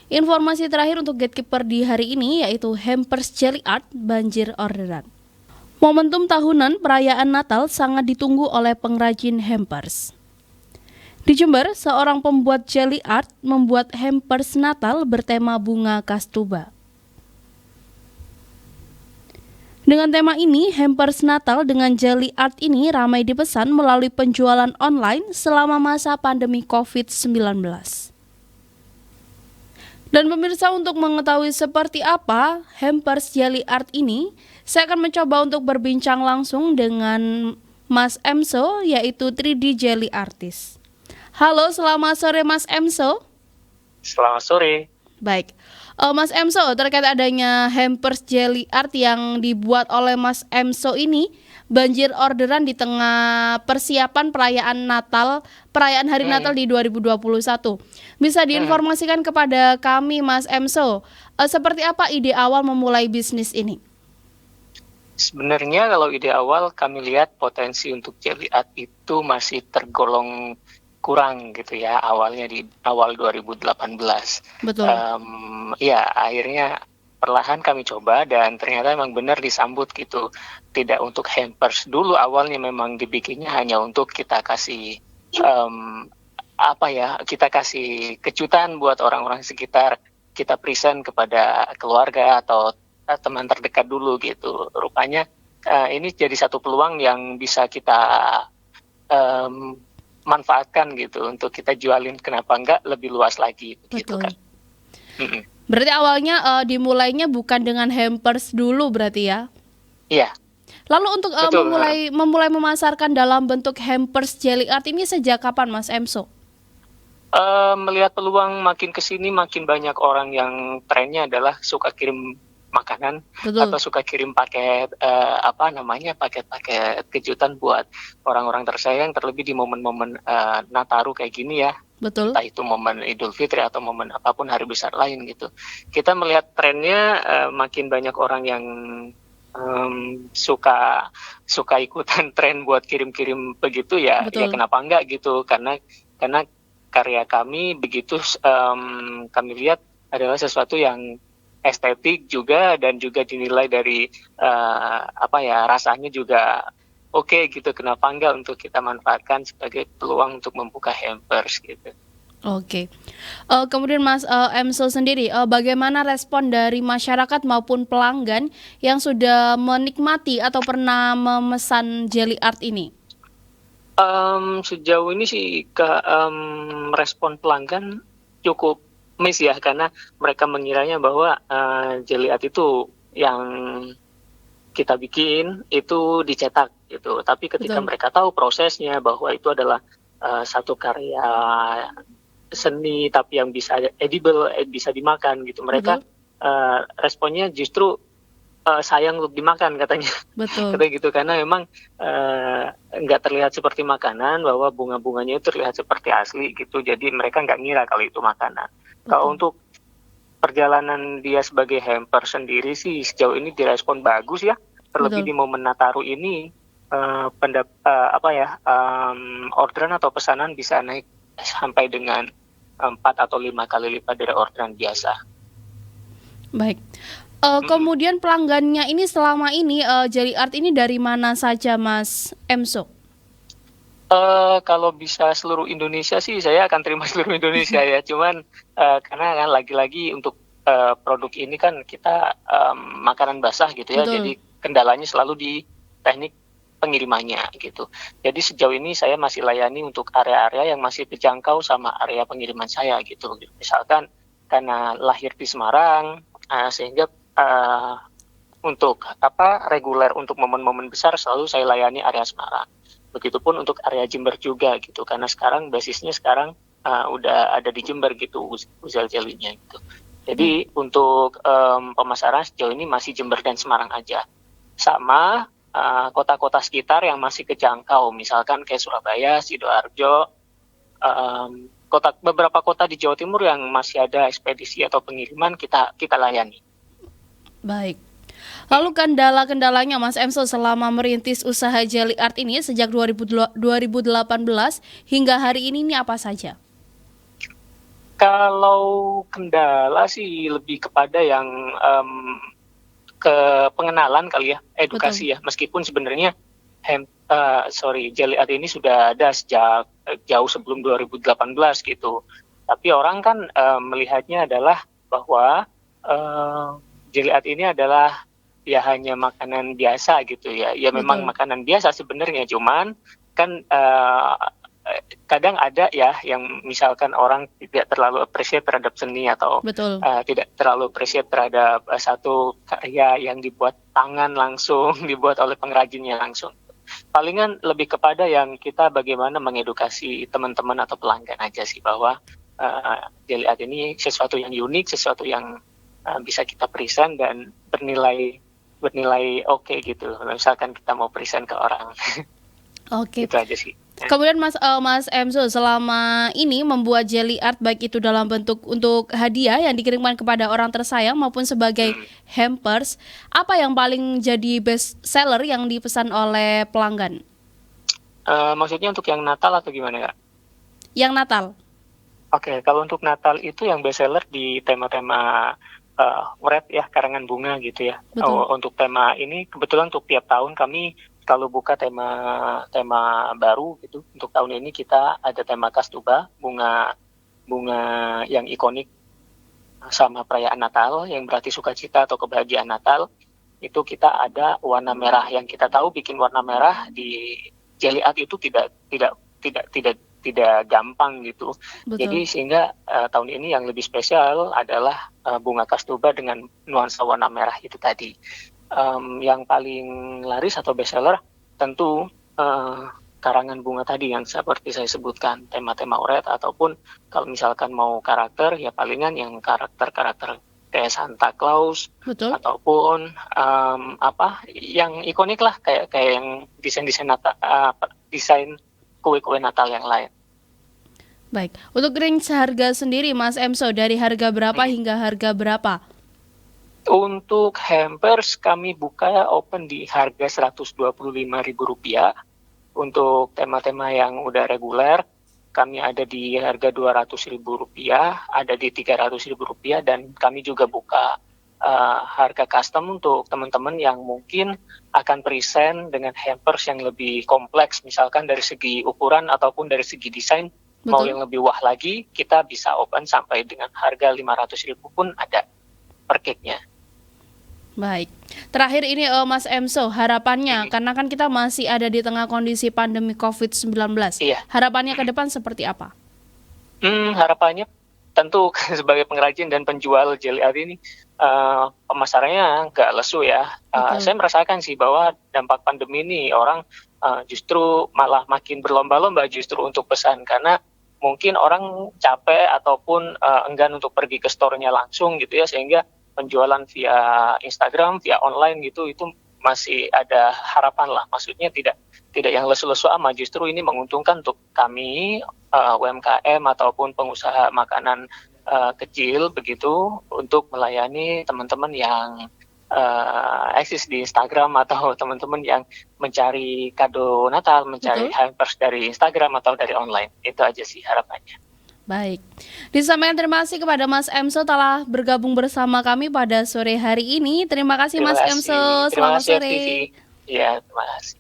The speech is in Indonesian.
Informasi terakhir untuk Gatekeeper di hari ini yaitu hampers jelly art banjir orderan. Momentum tahunan perayaan Natal sangat ditunggu oleh pengrajin hampers. Di Jember, seorang pembuat jelly art membuat hampers Natal bertema bunga kastuba. Dengan tema ini, hampers Natal dengan jelly art ini ramai dipesan melalui penjualan online selama masa pandemi COVID-19. Dan pemirsa, untuk mengetahui seperti apa hampers jelly art ini, saya akan mencoba untuk berbincang langsung dengan Mas Emso, yaitu 3D jelly artist. Halo, selamat sore Mas Emso. Selamat sore. Baik, Mas Emso, terkait adanya hampers jelly art yang dibuat oleh Mas Emso ini banjir orderan di tengah persiapan perayaan Hari Natal di 2021. Bisa diinformasikan kepada kami Mas Emso, seperti apa ide awal memulai bisnis ini? Sebenarnya kalau ide awal kami lihat potensi untuk jelly art itu masih tergolong kurang gitu ya, awalnya di awal 2018. Betul. Ya akhirnya perlahan kami coba dan ternyata memang benar disambut gitu. Tidak untuk hampers dulu, awalnya memang dibikinnya hanya untuk kita kasih kita kasih kejutan buat orang-orang sekitar, kita present kepada keluarga atau teman terdekat dulu gitu. Rupanya ini jadi satu peluang yang bisa kita manfaatkan gitu untuk kita jualin, kenapa enggak lebih luas lagi gitu kan. Berarti awalnya dimulainya bukan dengan hampers dulu berarti ya? Iya. Lalu untuk memulai memasarkan dalam bentuk hampers jelly art ini sejak kapan Mas Emso? Melihat peluang makin kesini makin banyak orang yang trennya adalah suka kirim makanan. Betul. Atau suka kirim paket paket kejutan buat orang-orang tersayang, terlebih di momen-momen Nataru kayak gini ya. Betul. Entah itu momen Idul Fitri atau momen apapun hari besar lain gitu. Kita melihat trennya makin banyak orang yang suka ikutan tren buat kirim-kirim begitu ya. Betul. Ya kenapa enggak gitu, karena karya kami begitu kami lihat adalah sesuatu yang estetik juga dan juga dinilai dari rasanya juga oke gitu, kenapa enggak untuk kita manfaatkan sebagai peluang untuk membuka hampers gitu. Oke. Kemudian Mas Emso sendiri, bagaimana respon dari masyarakat maupun pelanggan yang sudah menikmati atau pernah memesan jelly art ini? Sejauh ini sih respon pelanggan cukup miss ya, karena mereka mengiranya bahwa jelly art itu yang kita bikin itu dicetak gitu. Tapi ketika mereka tahu prosesnya bahwa itu adalah satu karya seni tapi yang bisa edible, bisa dimakan gitu, mereka responnya justru sayang untuk dimakan katanya. Betul. Katanya gitu, karena memang nggak terlihat seperti makanan, bahwa bunga-bunganya itu terlihat seperti asli gitu, jadi mereka nggak ngira kalau itu makanan. Kalau untuk perjalanan dia sebagai hamper sendiri sih sejauh ini direspon bagus ya, terlebih di momen Nataru ini orderan atau pesanan bisa naik sampai dengan 4 atau 5 kali lipat dari orderan biasa. Baik. Kemudian pelanggannya ini selama ini jelly art ini dari mana saja Mas Emso? Kalau bisa seluruh Indonesia sih saya akan terima seluruh Indonesia ya. Cuman karena kan lagi-lagi untuk produk ini kan kita makanan basah gitu ya. Betul. Jadi kendalanya selalu di teknik pengirimannya gitu. Jadi sejauh ini saya masih layani untuk area-area yang masih terjangkau sama area pengiriman saya gitu. Misalkan karena lahir di Semarang, sehingga untuk reguler untuk momen-momen besar selalu saya layani area Semarang. Begitupun untuk area Jember juga gitu, karena sekarang basisnya udah ada di Jember gitu uzel jelly-nya gitu. Jadi untuk pemasaran sejauh ini masih Jember dan Semarang aja. Sama kota-kota sekitar yang masih kejangkau, misalkan kayak Surabaya, Sidoarjo, beberapa kota di Jawa Timur yang masih ada ekspedisi atau pengiriman kita layani. Baik. Lalu kendala-kendalanya Mas Emso selama merintis usaha jelly art ini sejak 2018 hingga hari ini apa saja? Kalau kendala sih lebih kepada yang ke pengenalan kali ya, Betul. edukasi ya. Meskipun sebenarnya Jelly Art ini sudah ada sejak jauh sebelum 2018 gitu. Tapi orang kan melihatnya adalah bahwa eh, Jelly Art ini adalah ya hanya makanan biasa gitu ya. Ya memang Betul. makanan biasa sebenarnya, cuman kan kadang ada ya yang misalkan orang tidak terlalu appreciate terhadap seni atau Betul. tidak terlalu appreciate terhadap satu karya yang dibuat tangan langsung, dibuat oleh pengrajinnya langsung. Palingan lebih kepada yang kita bagaimana mengedukasi teman-teman atau pelanggan aja sih bahwa Jelly Art ini sesuatu yang unik, sesuatu yang bisa kita present dan bernilai bernilai oke gitu. Misalkan kita mau present ke orang, Oke. itu aja sih. Kemudian Mas Emso selama ini membuat jelly art baik itu dalam bentuk untuk hadiah yang dikirimkan kepada orang tersayang maupun sebagai Hmm. hampers, apa yang paling jadi best seller yang dipesan oleh pelanggan? Maksudnya untuk yang Natal atau gimana ya? Yang Natal. Oke, kalau untuk Natal itu yang best seller di tema-tema wreath ya, karangan bunga gitu ya. Betul. Untuk tema ini kebetulan untuk tiap tahun kami selalu buka tema baru gitu. Untuk tahun ini kita ada tema Kastuba, bunga bunga yang ikonik sama perayaan Natal yang berarti sukacita atau kebahagiaan Natal. Itu kita ada warna merah yang kita tahu bikin warna merah di Jelly Art itu tidak gampang gitu. Betul. Jadi sehingga tahun ini yang lebih spesial adalah bunga kastuba dengan nuansa warna merah itu tadi. Yang paling laris atau best seller tentu karangan bunga tadi yang seperti saya sebutkan, tema-tema oret ataupun kalau misalkan mau karakter ya palingan yang karakter-karakter kayak Santa Claus Betul. ataupun yang ikonik lah kayak yang desain kue-kue Natal yang lain. Baik. Untuk range harga sendiri Mas Emso dari harga berapa Hmm. hingga harga berapa? Untuk hampers kami buka open di harga Rp125.000. Untuk tema-tema yang udah reguler kami ada di harga Rp200.000, ada di Rp300.000 dan kami juga buka harga custom untuk teman-teman yang mungkin akan present dengan hampers yang lebih kompleks, misalkan dari segi ukuran ataupun dari segi desain. Mau Betul. yang lebih wah lagi, kita bisa open sampai dengan harga Rp500.000 pun ada per cake-nya. Baik. Terakhir ini Mas Emso, harapannya karena kan kita masih ada di tengah kondisi pandemi COVID-19. Iya. Harapannya ke depan seperti apa? Harapannya tentu sebagai pengrajin dan penjual jelly art ini pemasarannya nggak lesu ya. Saya merasakan sih bahwa dampak pandemi ini orang justru malah makin berlomba-lomba justru untuk pesan karena mungkin orang capek ataupun enggan untuk pergi ke store-nya langsung gitu ya, sehingga penjualan via Instagram, via online gitu itu masih ada harapan lah. Maksudnya tidak yang lesu-lesu amat, justru ini menguntungkan untuk kami UMKM ataupun pengusaha makanan kecil begitu untuk melayani teman-teman yang eksis di Instagram atau teman-teman yang mencari kado Natal, mencari Betul. hampers dari Instagram atau dari online. Itu aja sih harapannya. Baik. Disampaikan terima kasih kepada Mas Emso telah bergabung bersama kami pada sore hari ini. Terima kasih Terima Mas kasih. Emso. Terima Selamat kasih sore. FTV. Ya, terima kasih.